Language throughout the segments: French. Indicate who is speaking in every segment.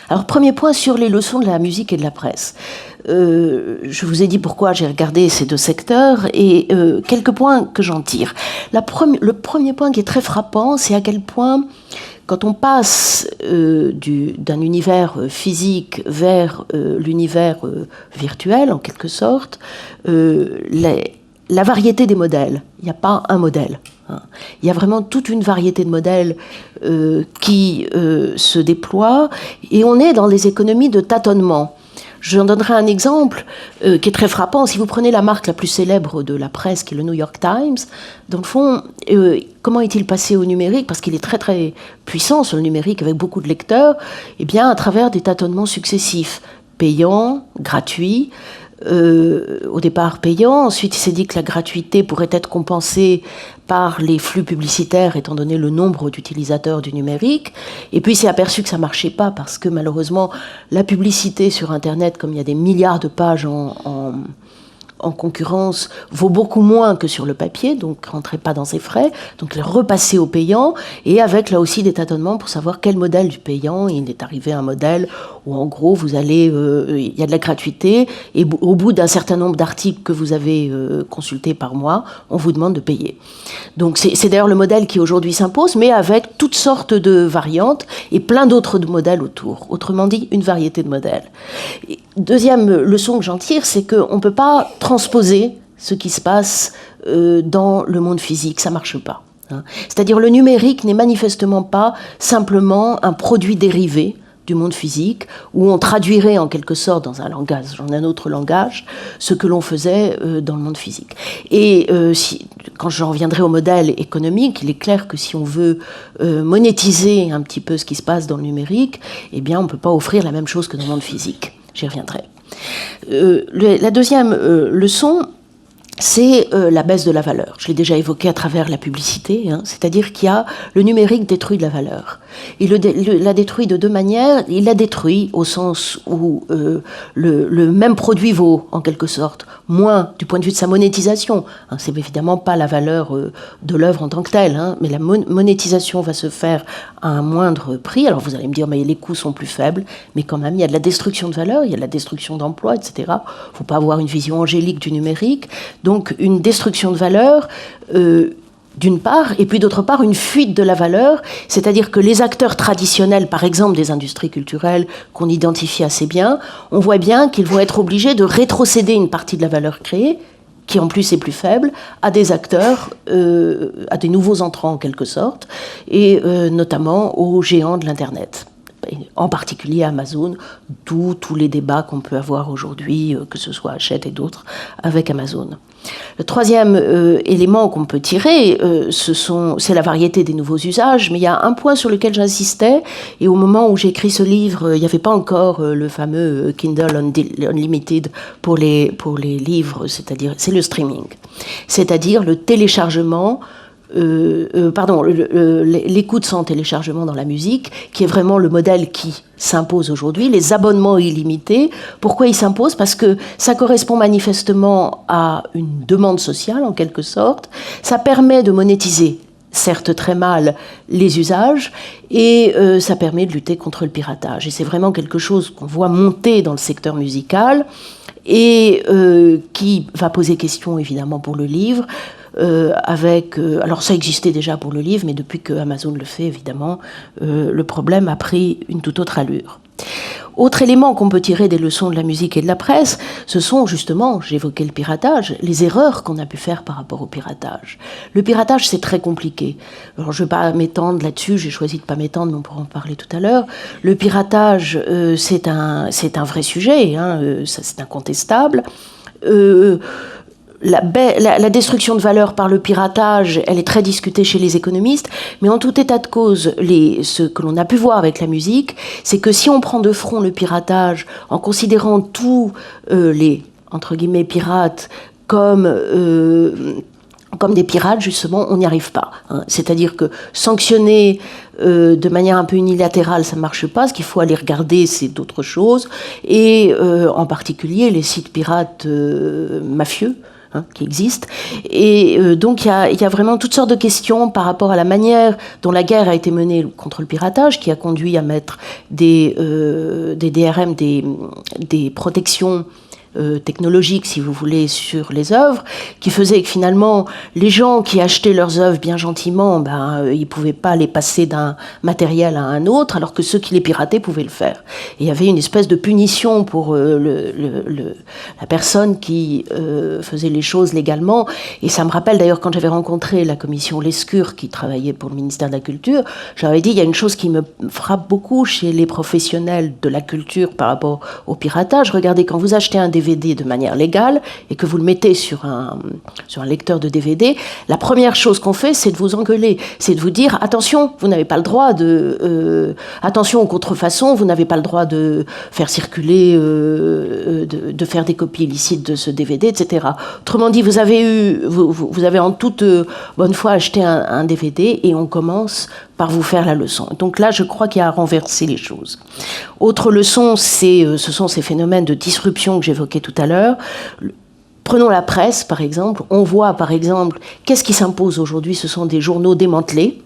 Speaker 1: Alors, premier point sur les leçons de la musique et de la presse. Je vous ai dit pourquoi j'ai regardé ces deux secteurs et quelques points que j'en tire. Le premier point qui est très frappant, c'est à quel point, quand on passe d'un univers physique vers l'univers virtuel, en quelque sorte, la variété des modèles. Il n'y a pas un modèle. Il y a vraiment toute une variété de modèles qui se déploient et on est dans des économies de tâtonnement. Je vous en donnerai un exemple qui est très frappant. Si vous prenez la marque la plus célèbre de la presse, qui est le New York Times, dans le fond, comment est-il passé au numérique? Parce qu'il est très très puissant sur le numérique avec beaucoup de lecteurs. Eh bien, à travers des tâtonnements successifs, payants, gratuits. Au départ payant, ensuite il s'est dit que la gratuité pourrait être compensée par les flux publicitaires étant donné le nombre d'utilisateurs du numérique, et puis il s'est aperçu que ça ne marchait pas parce que malheureusement la publicité sur Internet, comme il y a des milliards de pages en concurrence, vaut beaucoup moins que sur le papier, donc rentrez pas dans ses frais, donc il est repassé au payant, et avec là aussi des tâtonnements pour savoir quel modèle du payant. Il est arrivé à un modèle où en gros vous allez, il y a de la gratuité, et au bout d'un certain nombre d'articles que vous avez consultés par mois, on vous demande de payer. Donc c'est d'ailleurs le modèle qui aujourd'hui s'impose, mais avec toutes sortes de variantes et plein d'autres modèles autour. Autrement dit, une variété de modèles. Deuxième leçon que j'en tire, c'est qu'on ne peut pas transposer ce qui se passe dans le monde physique, ça ne marche pas. C'est-à-dire le numérique n'est manifestement pas simplement un produit dérivé du monde physique, où on traduirait en quelque sorte dans un autre langage, ce que l'on faisait dans le monde physique. Et quand j'en reviendrai au modèle économique, il est clair que si on veut monétiser un petit peu ce qui se passe dans le numérique, eh bien on ne peut pas offrir la même chose que dans le monde physique. J'y reviendrai. La deuxième leçon, c'est la baisse de la valeur. Je l'ai déjà évoqué à travers la publicité, c'est-à-dire qu'il y a le numérique détruit de la valeur. Il la détruit de deux manières. Il la détruit au sens où le même produit vaut, en quelque sorte, moins du point de vue de sa monétisation. C'est évidemment pas la valeur de l'œuvre en tant que telle, mais la monétisation va se faire à un moindre prix. Alors vous allez me dire, mais les coûts sont plus faibles, mais quand même, il y a de la destruction de valeur, il y a de la destruction d'emplois, etc. Il ne faut pas avoir une vision angélique du numérique. Donc une destruction de valeur, d'une part, et puis d'autre part, une fuite de la valeur, c'est-à-dire que les acteurs traditionnels, par exemple des industries culturelles qu'on identifie assez bien, on voit bien qu'ils vont être obligés de rétrocéder une partie de la valeur créée, qui en plus est plus faible, à des acteurs, à des nouveaux entrants en quelque sorte, et notamment aux géants de l'Internet. En particulier Amazon, d'où tous les débats qu'on peut avoir aujourd'hui, que ce soit Hachette et d'autres, avec Amazon. Le troisième élément qu'on peut tirer, c'est la variété des nouveaux usages, mais il y a un point sur lequel j'insistais, et au moment où j'ai écrit ce livre, il n'y avait pas encore le fameux Kindle Unlimited pour les livres, c'est le streaming, c'est-à-dire le téléchargement, l'écoute sans téléchargement dans la musique, qui est vraiment le modèle qui s'impose aujourd'hui, les abonnements illimités. Pourquoi ils s'imposent? Parce que ça correspond manifestement à une demande sociale, en quelque sorte. Ça permet de monétiser, certes très mal, les usages, et ça permet de lutter contre le piratage. Et c'est vraiment quelque chose qu'on voit monter dans le secteur musical, et qui va poser question, évidemment, pour le livre, alors ça existait déjà pour le livre, mais depuis que Amazon le fait, évidemment, le problème a pris une toute autre allure. Autre élément qu'on peut tirer des leçons de la musique et de la presse, ce sont justement, j'évoquais le piratage, les erreurs qu'on a pu faire par rapport au piratage. Le piratage, c'est très compliqué. Alors, je ne vais pas m'étendre là-dessus, j'ai choisi de ne pas m'étendre, mais on pourra en parler tout à l'heure. Le piratage, c'est un vrai sujet, c'est incontestable. La destruction de valeur par le piratage, elle est très discutée chez les économistes, mais en tout état de cause, ce que l'on a pu voir avec la musique, c'est que si on prend de front le piratage en considérant tous les, entre guillemets, pirates comme des pirates, justement, on n'y arrive pas. C'est-à-dire que sanctionner de manière un peu unilatérale, ça ne marche pas. Ce qu'il faut aller regarder, c'est d'autres choses. Et en particulier, les sites pirates mafieux, qui existent. Et donc il y a vraiment toutes sortes de questions par rapport à la manière dont la guerre a été menée contre le piratage, qui a conduit à mettre des DRM, des protections technologique, si vous voulez, sur les œuvres, qui faisait que finalement, les gens qui achetaient leurs œuvres bien gentiment, ils ne pouvaient pas les passer d'un matériel à un autre, alors que ceux qui les pirataient pouvaient le faire. Et il y avait une espèce de punition pour la personne qui faisait les choses légalement. Et ça me rappelle d'ailleurs quand j'avais rencontré la commission Lescure, qui travaillait pour le ministère de la Culture, j'avais dit, il y a une chose qui me frappe beaucoup chez les professionnels de la culture par rapport au piratage. Regardez, quand vous achetez un DVD de manière légale et que vous le mettez sur un lecteur de DVD, la première chose qu'on fait, c'est de vous engueuler, c'est de vous dire attention, vous n'avez pas le droit attention aux contrefaçons, vous n'avez pas le droit de faire circuler, de faire des copies illicites de ce DVD, etc. Autrement dit, vous avez en toute bonne foi acheté un DVD et on commence par vous faire la leçon. Donc là, je crois qu'il y a à renverser les choses. Autre leçon, ce sont ces phénomènes de disruption que j'évoquais tout à l'heure. Prenons la presse, par exemple. On voit, par exemple, qu'est-ce qui s'impose aujourd'hui? Ce sont des journaux démantelés.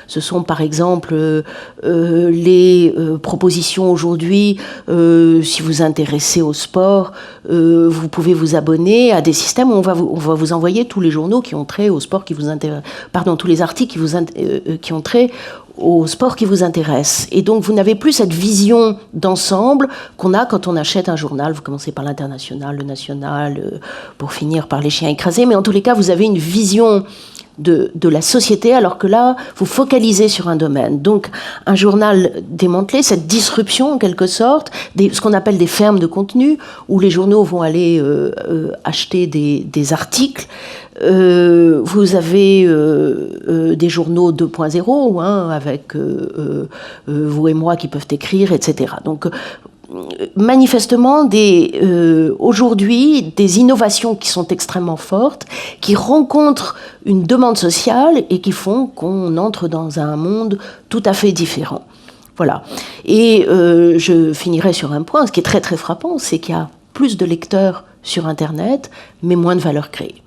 Speaker 1: Ce sont par exemple les propositions aujourd'hui, si vous vous intéressez au sport, vous pouvez vous abonner à des systèmes où on va vous envoyer tous les journaux qui ont trait au sport qui vous intéresse, tous les articles qui ont trait au sport qui vous intéresse. Et donc vous n'avez plus cette vision d'ensemble qu'on a quand on achète un journal. Vous commencez par l'International, le National, pour finir par les Chiens écrasés, mais en tous les cas vous avez une vision de la société, alors que là, vous focalisez sur un domaine. Donc, un journal démantelé, cette disruption, en quelque sorte, ce qu'on appelle des fermes de contenu, où les journaux vont aller acheter des articles. Vous avez des journaux 2.0, avec vous et moi qui peuvent écrire, etc. Donc, manifestement aujourd'hui des innovations qui sont extrêmement fortes, qui rencontrent une demande sociale et qui font qu'on entre dans un monde tout à fait différent. Voilà. Et je finirai sur un point, ce qui est très très frappant, c'est qu'il y a plus de lecteurs sur Internet, mais moins de valeur créée.